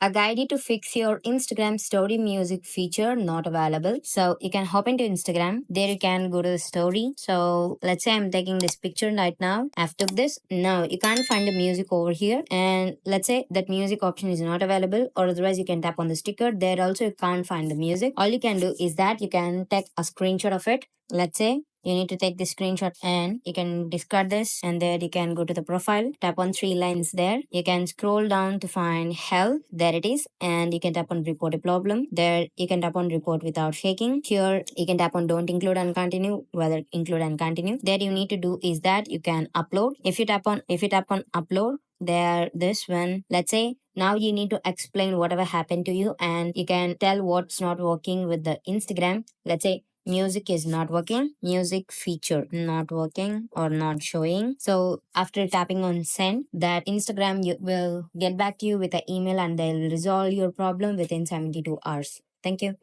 A guide to fix your Instagram story music feature not available. So you can hop into Instagram. There you can go to the story. So let's say I'm taking this picture right now. I've took this. Now you can't find the music over here. And let's say that music option is not available, or otherwise you can tap on the sticker. There also you can't find the music. All you can do is that you can take a screenshot of it. Let's say you need to take the screenshot and you can discard this, and there you can go to the profile, tap on three lines there. You can scroll down to find help. There it is. And you can tap on report a problem. There you can tap on report without shaking. Here you can tap on don't include and continue, whether include and continue. There you need to do is that you can upload. If you tap on upload, there this one, let's say now you need to explain whatever happened to you, and you can tell what's not working with the Instagram. Let's say music is not working, music feature not working or not showing. So after tapping on send, that Instagram will get back to you with an email, and they'll resolve your problem within 72 hours. Thank you.